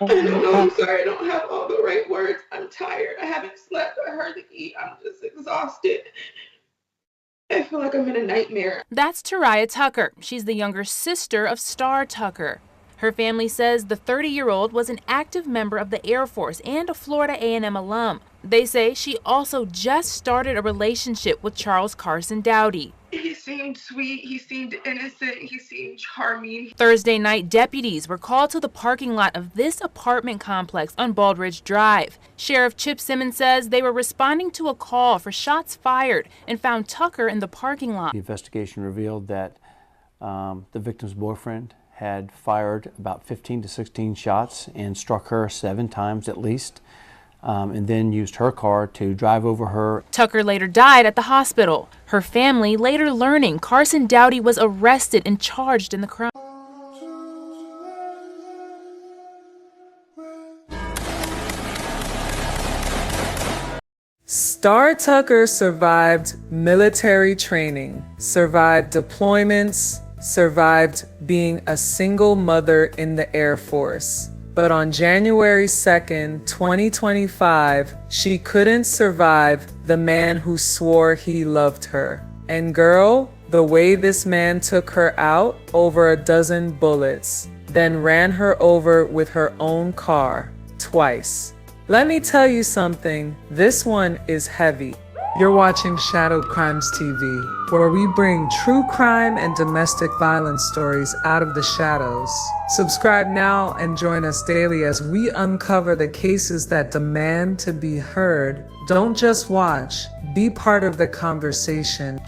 I don't know. I'm sorry. I don't have all the right words. I'm tired. I haven't slept. I hardly eat. I'm just exhausted. I feel like I'm in a nightmare. That's Tariah Tucker. She's the younger sister of Star Tucker. Her family says the 30-year-old was an active member of the Air Force and a Florida A&M alum. They say she also just started a relationship with Charles Carson Doughty. He seemed sweet. He seemed innocent. He seemed charming. Thursday night, deputies were called to the parking lot of this apartment complex on Baldridge Drive. Sheriff Chip Simmons says they were responding to a call for shots fired and found Tucker in the parking lot. The investigation revealed that the victim's boyfriend had fired about 15 to 16 shots and struck her 7 times at least, and then used her car to drive over her. Tucker later died at the hospital. Her family later learning Carson Doughty was arrested and charged in the crime. Star Tucker survived military training, survived deployments, survived being a single mother in the Air Force. But on January 2nd, 2025, she couldn't survive the man who swore he loved her. And girl, the way this man took her out, over a dozen bullets, then ran her over with her own car, twice. Let me tell you something, this one is heavy. You're watching Shadow Crimes TV, where we bring true crime and domestic violence stories out of the shadows. Subscribe now and join us daily as we uncover the cases that demand to be heard. Don't just watch, be part of the conversation.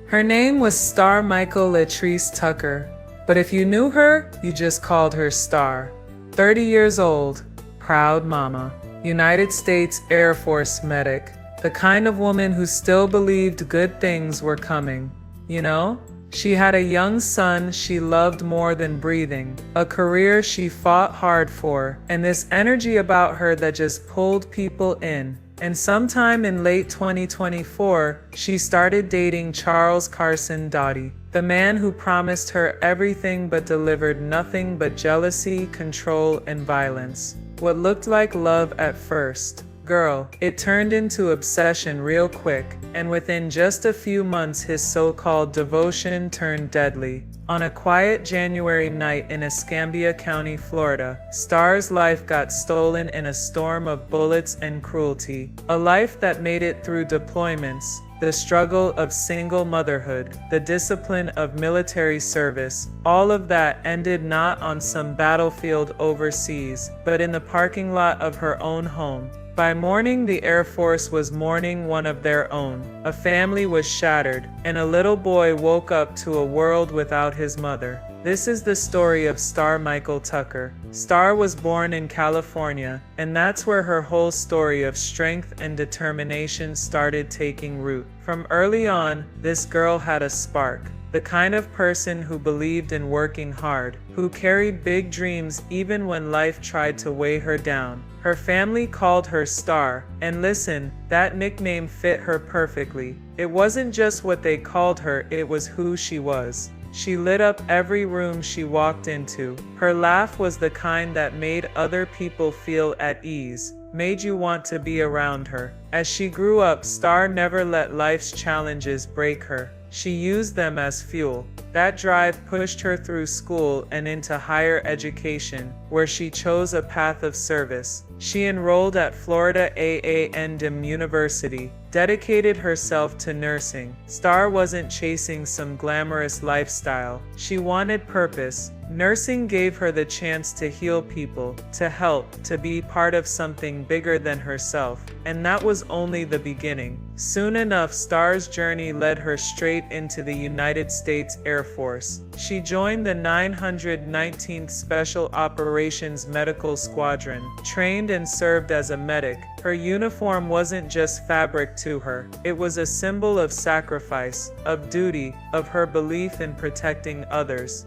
Her name was Star Michael Latrice Tucker, but if you knew her, you just called her Star. 30 years old, proud mama. United States Air Force medic, the kind of woman who still believed good things were coming. You know, she had a young son she loved more than breathing, a career she fought hard for, and this energy about her that just pulled people in. And sometime in late 2024, she started dating Charles Carson Doughty, the man who promised her everything but delivered nothing but jealousy, control, and violence. What looked like love at first, girl, it turned into obsession real quick, and within just a few months his so-called devotion turned deadly. On a quiet January night in Escambia County, Florida, Star's life got stolen in a storm of bullets and cruelty. A life that made it through deployments, the struggle of single motherhood, the discipline of military service, all of that ended not on some battlefield overseas, but in the parking lot of her own home. By morning, the Air Force was mourning one of their own. A family was shattered, and a little boy woke up to a world without his mother. This is the story of Star Michael Tucker. Star was born in California, and that's where her whole story of strength and determination started taking root. From early on, this girl had a spark. The kind of person who believed in working hard, who carried big dreams even when life tried to weigh her down. Her family called her Star, and listen, that nickname fit her perfectly. It wasn't just what they called her, it was who she was. She lit up every room she walked into. Her laugh was the kind that made other people feel at ease, made you want to be around her. As she grew up, Star never let life's challenges break her. She used them as fuel. That drive pushed her through school and into higher education, where she chose a path of service. She enrolled at Florida A&M University, dedicated herself to nursing. Star wasn't chasing some glamorous lifestyle. She wanted purpose. Nursing gave her the chance to heal people, to help, to be part of something bigger than herself. And that was only the beginning. Soon enough, Star's journey led her straight into the United States Air Force. She joined the 919th Special Operations Medical Squadron, trained and served as a medic. Her uniform wasn't just fabric to her. It was a symbol of sacrifice, of duty, of her belief in protecting others.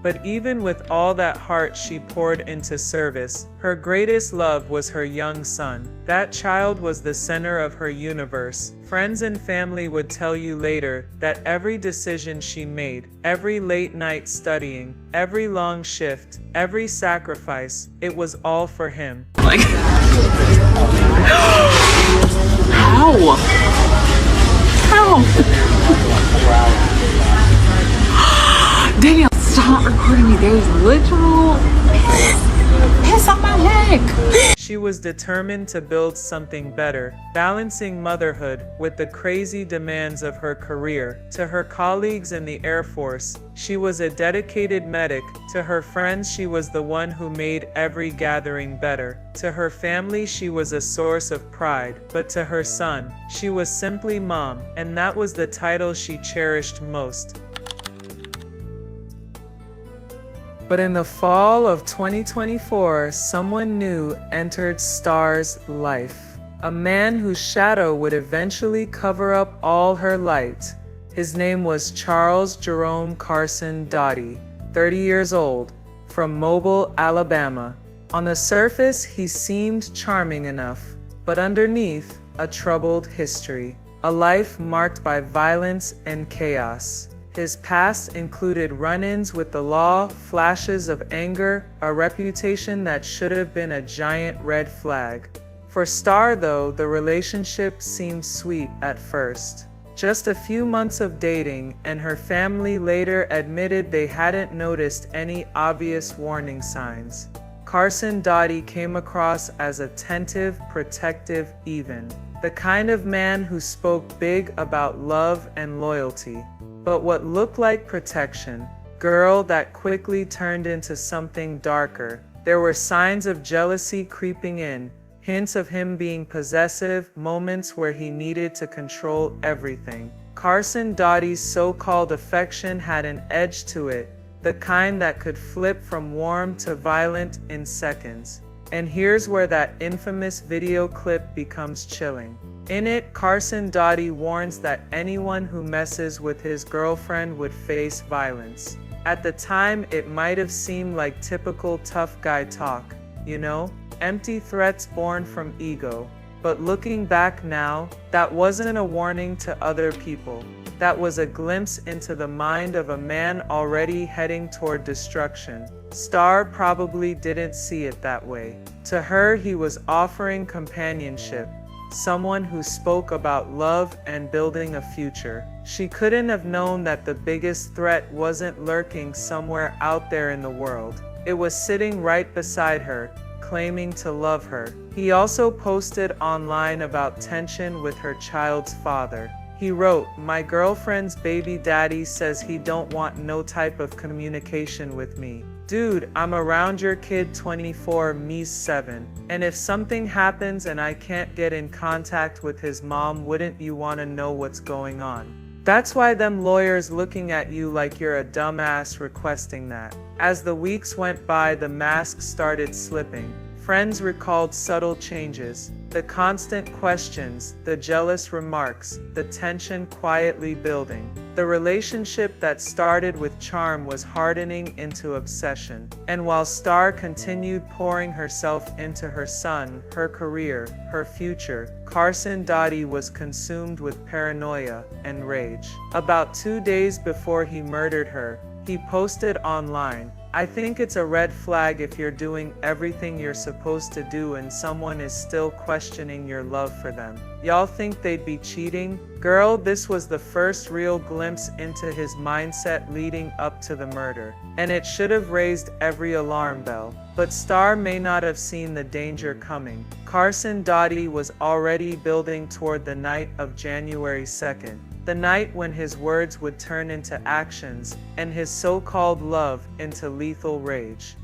But even with all that heart she poured into service, her greatest love was her young son. That child was the center of her universe. Friends and family would tell you later that every decision she made, every late night studying, every long shift, every sacrifice, it was all for him. Like, how? How? Daniel, stop recording me. There's literal piss on my neck. She was determined to build something better, balancing motherhood with the crazy demands of her career. To her colleagues in the Air Force, she was a dedicated medic. To her friends, she was the one who made every gathering better. To her family, she was a source of pride. But to her son, she was simply mom, and that was the title she cherished most. But in the fall of 2024, someone new entered Star's life. A man whose shadow would eventually cover up all her light. His name was Charles Carson Doughty, 30 years old, from Mobile, Alabama. On the surface, he seemed charming enough, but underneath, a troubled history. A life marked by violence and chaos. His past included run-ins with the law, flashes of anger, a reputation that should have been a giant red flag. For Star, though, the relationship seemed sweet at first. Just a few months of dating, and her family later admitted they hadn't noticed any obvious warning signs. Carson Doughty came across as attentive, protective even. The kind of man who spoke big about love and loyalty. But what looked like protection, girl, that quickly turned into something darker. There were signs of jealousy creeping in, hints of him being possessive, moments where he needed to control everything. Carson Doughty's so-called affection had an edge to it, the kind that could flip from warm to violent in seconds. And here's where that infamous video clip becomes chilling. In it, Carson Doughty warns that anyone who messes with his girlfriend would face violence. At the time, it might have seemed like typical tough guy talk, you know? Empty threats born from ego. But looking back now, that wasn't a warning to other people. That was a glimpse into the mind of a man already heading toward destruction. Star probably didn't see it that way. To her, he was offering companionship. Someone who spoke about love and building a future. She couldn't have known that the biggest threat wasn't lurking somewhere out there in the world. It was sitting right beside her, claiming to love her. He also posted online about tension with her child's father. He wrote, "My girlfriend's baby daddy says he don't want no type of communication with me. Dude, I'm around your kid 24, me's 7. And if something happens and I can't get in contact with his mom, wouldn't you want to know what's going on? That's why them lawyers looking at you like you're a dumbass requesting that." As the weeks went by, the mask started slipping. Friends recalled subtle changes, the constant questions, the jealous remarks, the tension quietly building. The relationship that started with charm was hardening into obsession. And while Star continued pouring herself into her son, her career, her future, Carson Doughty was consumed with paranoia and rage. About 2 days before he murdered her, he posted online, "I think it's a red flag if you're doing everything you're supposed to do and someone is still questioning your love for them. Y'all think they'd be cheating?" Girl, this was the first real glimpse into his mindset leading up to the murder. And it should have raised every alarm bell. But Star may not have seen the danger coming. Carson Doughty was already building toward the night of January 2nd. The night when his words would turn into actions, and his so-called love into lethal rage.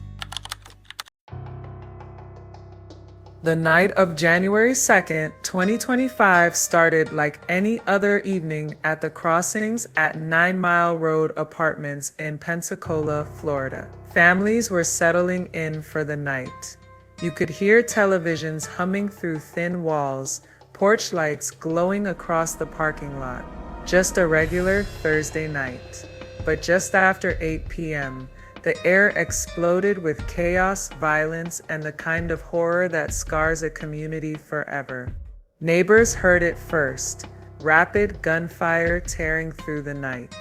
The night of January 2nd, 2025 started like any other evening at the Crossings at 9 Mile Road Apartments in Pensacola, Florida. Families were settling in for the night. You could hear televisions humming through thin walls, porch lights glowing across the parking lot. Just a regular Thursday night. But just after 8 p.m., The air exploded with chaos, violence, and the kind of horror that scars a community forever. Neighbors heard it first, rapid gunfire tearing through the night.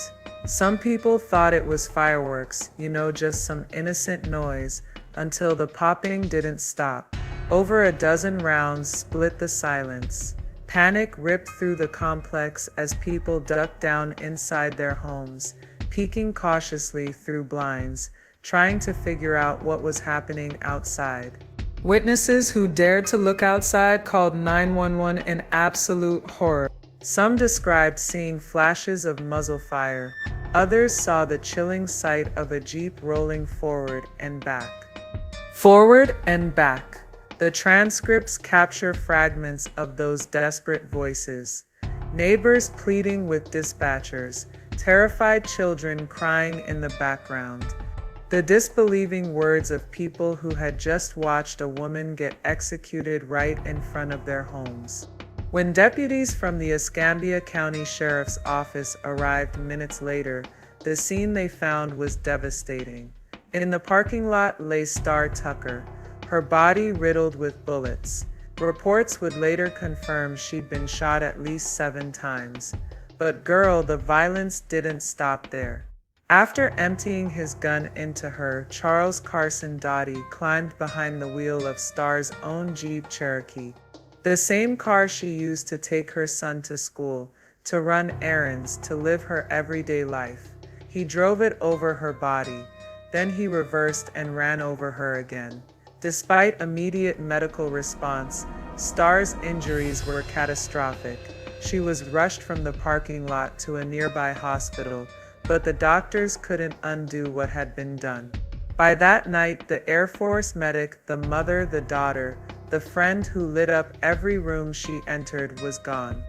Some people thought it was fireworks, just some innocent noise, until the popping didn't stop. Over a dozen rounds split the silence. Panic ripped through the complex as people ducked down inside their homes, peeking cautiously through blinds, trying to figure out what was happening outside. Witnesses who dared to look outside called 911 in absolute horror. Some described seeing flashes of muzzle fire. Others saw the chilling sight of a Jeep rolling forward and back. Forward and back. The transcripts capture fragments of those desperate voices. Neighbors pleading with dispatchers, terrified children crying in the background. The disbelieving words of people who had just watched a woman get executed right in front of their homes. When deputies from the Escambia County Sheriff's Office arrived minutes later, the scene they found was devastating. In the parking lot lay Star Tucker, her body riddled with bullets. Reports would later confirm she'd been shot at least 7 times. But girl, the violence didn't stop there. After emptying his gun into her, Charles Carson Doughty climbed behind the wheel of Star's own Jeep Cherokee, the same car she used to take her son to school, to run errands, to live her everyday life. He drove it over her body, then he reversed and ran over her again. Despite immediate medical response, Star's injuries were catastrophic. She was rushed from the parking lot to a nearby hospital, but the doctors couldn't undo what had been done. By that night, the Air Force medic, the mother, the daughter, the friend who lit up every room she entered was gone.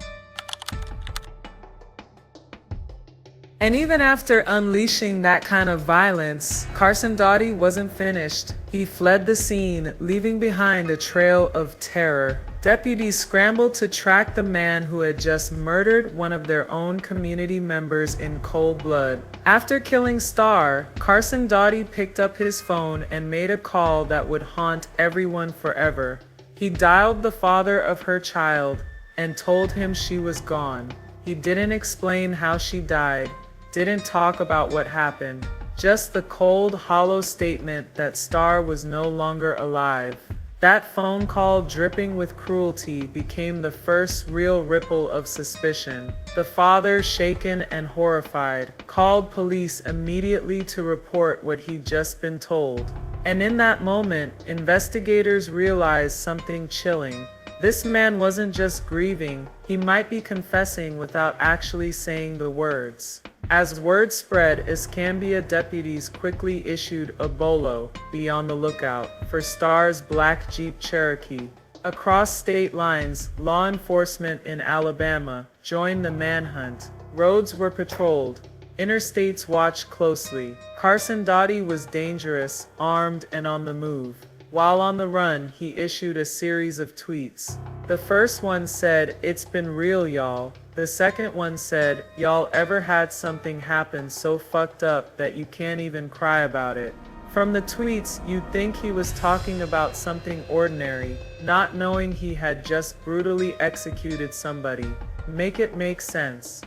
And even after unleashing that kind of violence, Carson Doughty wasn't finished. He fled the scene, leaving behind a trail of terror. Deputies scrambled to track the man who had just murdered one of their own community members in cold blood. After killing Star, Carson Doughty picked up his phone and made a call that would haunt everyone forever. He dialed the father of her child and told him she was gone. He didn't explain how she died, didn't talk about what happened, just the cold, hollow statement that Star was no longer alive. That phone call, dripping with cruelty, became the first real ripple of suspicion. The father, shaken and horrified, called police immediately to report what he'd just been told. And in that moment, investigators realized something chilling. This man wasn't just grieving, he might be confessing without actually saying the words. As word spread, Escambia deputies quickly issued a bolo, be on the lookout, for Star's black Jeep Cherokee. Across state lines, law enforcement in Alabama joined the manhunt. Roads were patrolled. Interstates watched closely. Carson Doughty was dangerous, armed, and on the move. While on the run, he issued a series of tweets. The first one said, "It's been real, y'all." The second one said, "Y'all ever had something happen so fucked up that you can't even cry about it?" From the tweets, you'd think he was talking about something ordinary, not knowing he had just brutally executed somebody. Make it make sense.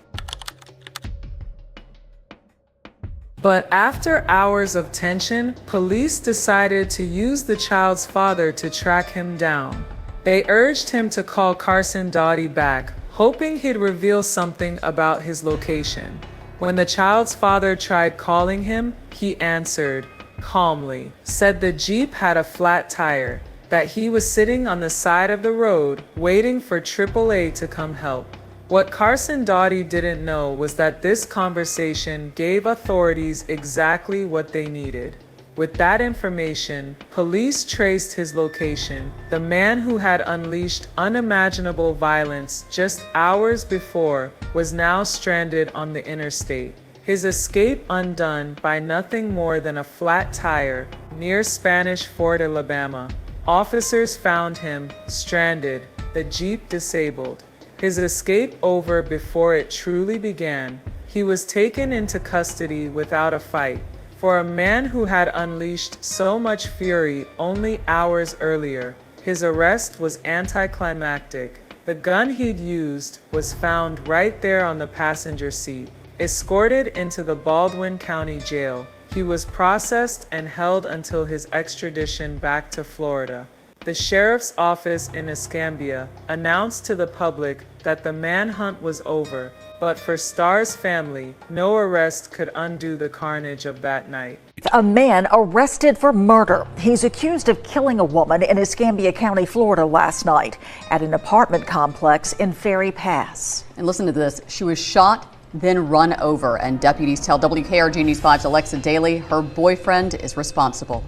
But after hours of tension, police decided to use the child's father to track him down. They urged him to call Carson Doughty back, hoping he'd reveal something about his location. When the child's father tried calling him, he answered calmly, said the Jeep had a flat tire, that he was sitting on the side of the road waiting for AAA to come help. What Carson Doughty didn't know was that this conversation gave authorities exactly what they needed. With that information, police traced his location. The man who had unleashed unimaginable violence just hours before was now stranded on the interstate. His escape undone by nothing more than a flat tire near Spanish Fort, Alabama. Officers found him stranded, the Jeep disabled. His escape over before it truly began. He was taken into custody without a fight. For a man who had unleashed so much fury only hours earlier, his arrest was anticlimactic. The gun he'd used was found right there on the passenger seat. Escorted into the Baldwin County Jail, he was processed and held until his extradition back to Florida. The sheriff's office in Escambia announced to the public that the manhunt was over, but for Starr's family, no arrest could undo the carnage of that night. A man arrested for murder. He's accused of killing a woman in Escambia County, Florida last night at an apartment complex in Ferry Pass. And listen to this. She was shot, then run over, and deputies tell WKRG News 5's Alexa Daly her boyfriend is responsible.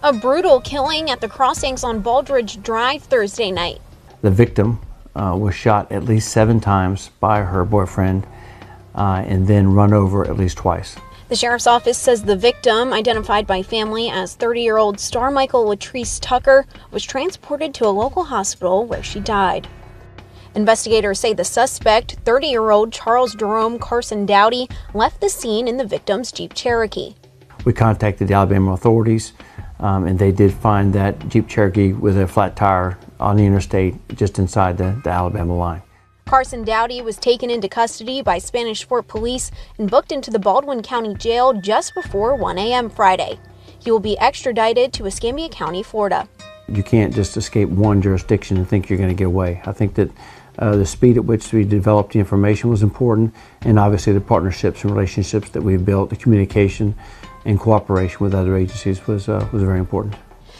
A brutal killing at the crossings on Baldridge Drive Thursday night. The victim was shot at least 7 times by her boyfriend and then run over at least twice. The sheriff's office says the victim, identified by family as 30-year-old Star Michael Latrice Tucker, was transported to a local hospital where she died. Investigators say the suspect, 30-year-old Charles Carson Doughty, left the scene in the victim's Jeep Cherokee. We contacted the Alabama authorities and they did find that Jeep Cherokee with a flat tire on the interstate just inside the Alabama line. Carson Doughty was taken into custody by Spanish Fort Police and booked into the Baldwin County Jail just before 1 a.m. Friday. He will be extradited to Escambia County, Florida. You can't just escape one jurisdiction and think you're going to get away. I think that the speed at which we developed the information was important, and obviously the partnerships and relationships that we built, the communication and cooperation with other agencies was very important.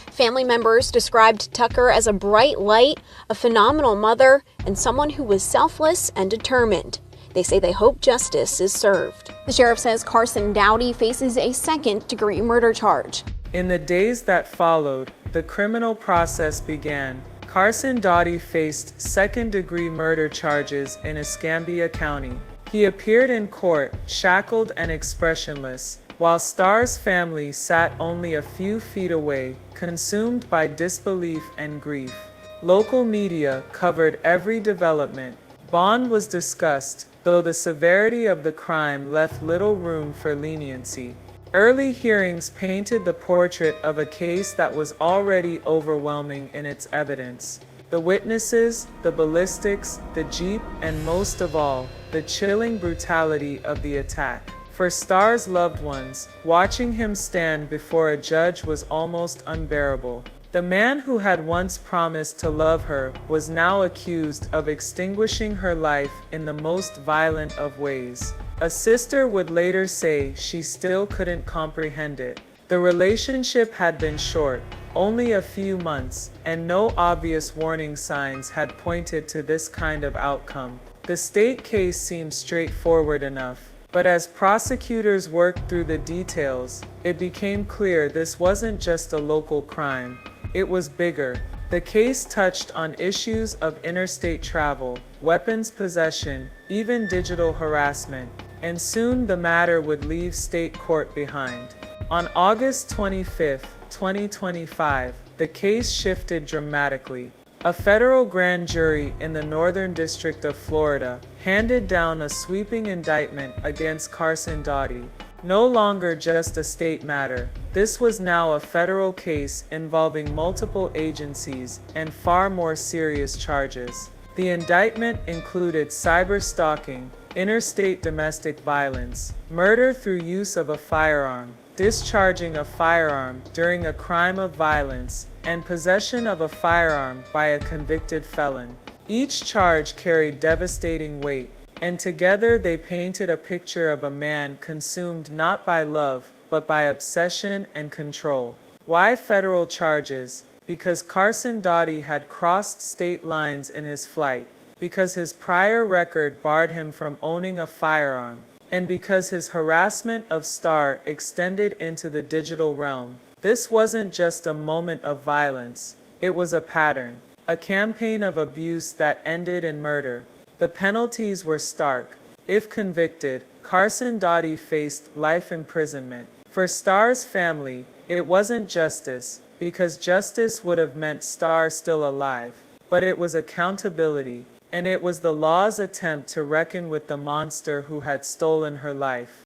Family members described Tucker as a bright light, a phenomenal mother, and someone who was selfless and determined. They say they hope justice is served. The sheriff says Carson Doughty faces a second-degree murder charge. In the days that followed, the criminal process began. Carson Doughty faced second-degree murder charges in Escambia County. He appeared in court, shackled and expressionless, while Starr's family sat only a few feet away, consumed by disbelief and grief. Local media covered every development. Bond was discussed, though the severity of the crime left little room for leniency. Early hearings painted the portrait of a case that was already overwhelming in its evidence. The witnesses, the ballistics, the Jeep, and most of all, the chilling brutality of the attack. For Starr's loved ones, watching him stand before a judge was almost unbearable. The man who had once promised to love her was now accused of extinguishing her life in the most violent of ways. A sister would later say she still couldn't comprehend it. The relationship had been short, only a few months, and no obvious warning signs had pointed to this kind of outcome. The state case seemed straightforward enough. But as prosecutors worked through the details, it became clear this wasn't just a local crime. It was bigger. The case touched on issues of interstate travel, weapons possession, even digital harassment, and soon the matter would leave state court behind. On August 25, 2025, the case shifted dramatically. A federal grand jury in the Northern District of Florida handed down a sweeping indictment against Carson Doughty. No longer just a state matter, this was now a federal case involving multiple agencies and far more serious charges. The indictment included cyber-stalking, interstate domestic violence, murder through use of a firearm, discharging a firearm during a crime of violence, and possession of a firearm by a convicted felon. Each charge carried devastating weight, and together they painted a picture of a man consumed not by love, but by obsession and control. Why federal charges? Because Carson Doughty had crossed state lines in his flight, because his prior record barred him from owning a firearm, and because his harassment of Starr extended into the digital realm. This wasn't just a moment of violence, it was a pattern, a campaign of abuse that ended in murder. The penalties were stark. If convicted, Carson Doughty faced life imprisonment. For Starr's family, it wasn't justice, because justice would have meant Starr still alive, but it was accountability, and it was the law's attempt to reckon with the monster who had stolen her life.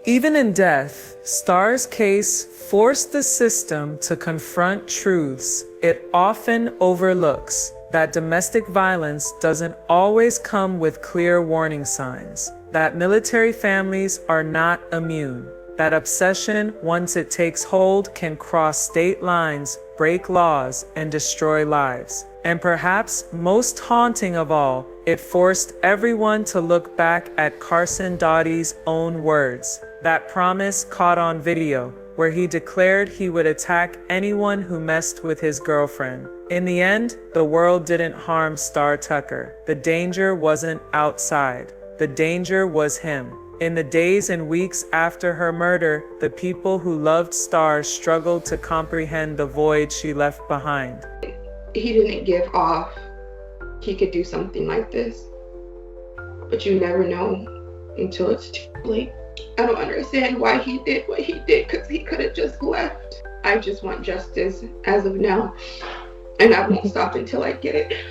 Even in death, Starr's case forced the system to confront truths it often overlooks, that domestic violence doesn't always come with clear warning signs, that military families are not immune, that obsession, once it takes hold, can cross state lines, break laws, and destroy lives. And perhaps most haunting of all, it forced everyone to look back at Carson Doughty's own words, that promise caught on video, where he declared he would attack anyone who messed with his girlfriend. In the end, the world didn't harm Star Tucker. The danger wasn't outside. The danger was him. In the days and weeks after her murder, the people who loved Star struggled to comprehend the void she left behind. He didn't give off he could do something like this, but you never know until it's too late. I don't understand why he did what he did, because he could have just left. I just want justice as of now, and I won't stop until I get it.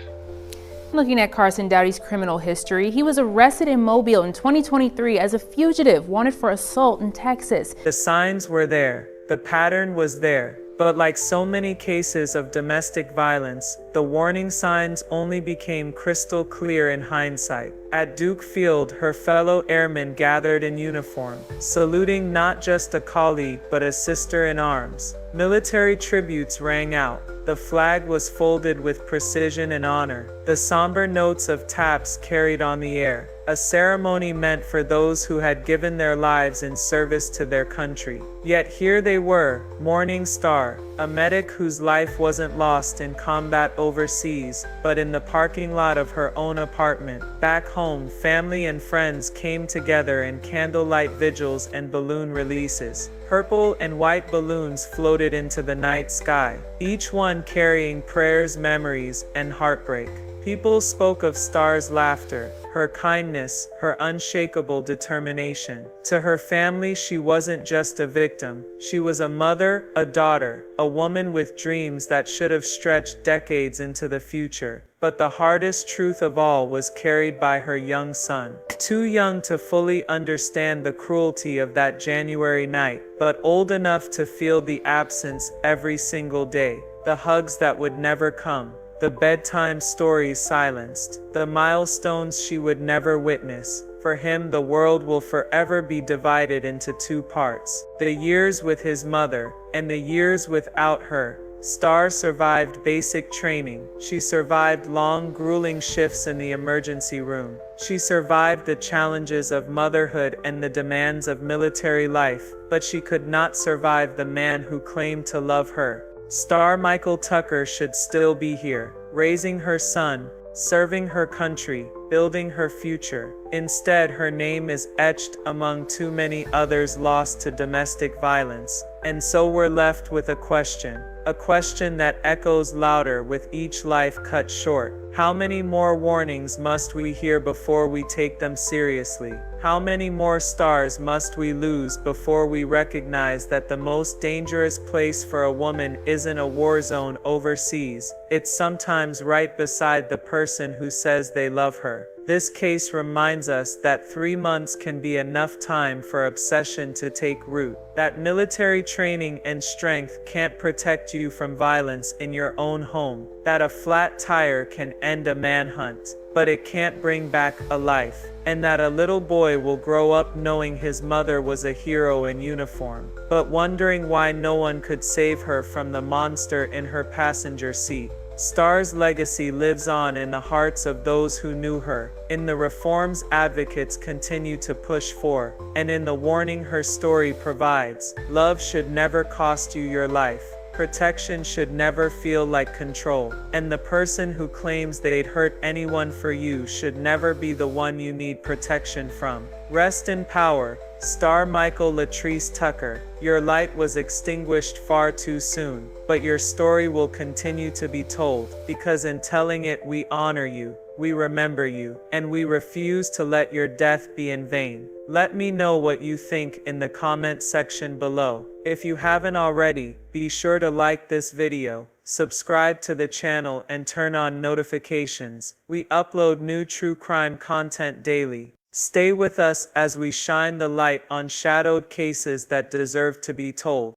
Looking at Carson Doughty's criminal history, he was arrested in Mobile in 2023 as a fugitive wanted for assault in Texas. The signs were there. The pattern was there. But like so many cases of domestic violence, the warning signs only became crystal clear in hindsight. At Duke Field, her fellow airmen gathered in uniform, saluting not just a colleague but a sister in arms. Military tributes rang out. The flag was folded with precision and honor. The somber notes of taps carried on the air, a ceremony meant for those who had given their lives in service to their country. Yet here they were, mourning Star, a medic whose life wasn't lost in combat overseas, but in the parking lot of her own apartment. Back home, family and friends came together in candlelight vigils and balloon releases. Purple and white balloons floated into the night sky, each one carrying prayers, memories, and heartbreak. People spoke of Star's laughter, her kindness, her unshakable determination. To her family, she wasn't just a victim. She was a mother, a daughter, a woman with dreams that should have stretched decades into the future. But the hardest truth of all was carried by her young son. Too young to fully understand the cruelty of that January night, but old enough to feel the absence every single day. The hugs that would never come. The bedtime stories silenced, the milestones she would never witness. For him, the world will forever be divided into two parts, the years with his mother, and the years without her. Star survived basic training. She survived long, grueling shifts in the emergency room. She survived the challenges of motherhood and the demands of military life, but she could not survive the man who claimed to love her. Star Michael Tucker should still be here, raising her son, serving her country, building her future. Instead, her name is etched among too many others lost to domestic violence. And so we're left with a question that echoes louder with each life cut short. How many more warnings must we hear before we take them seriously? How many more stars must we lose before we recognize that the most dangerous place for a woman isn't a war zone overseas? It's sometimes right beside the person who says they love her. This case reminds us that 3 months can be enough time for obsession to take root, that military training and strength can't protect you from violence in your own home, that a flat tire can end a manhunt, but it can't bring back a life, and that a little boy will grow up knowing his mother was a hero in uniform, but wondering why no one could save her from the monster in her passenger seat. Star's legacy lives on in the hearts of those who knew her, in the reforms advocates continue to push for, and in the warning her story provides. Love should never cost you your life. Protection should never feel like control, and the person who claims they'd hurt anyone for you should never be the one you need protection from. Rest in power, Star Michael Latrice Tucker. Your light was extinguished far too soon, but your story will continue to be told, because in telling it we honor you, we remember you, and we refuse to let your death be in vain. Let me know what you think in the comment section below. If you haven't already, be sure to like this video, subscribe to the channel and turn on notifications. We upload new true crime content daily. Stay with us as we shine the light on shadowed cases that deserve to be told.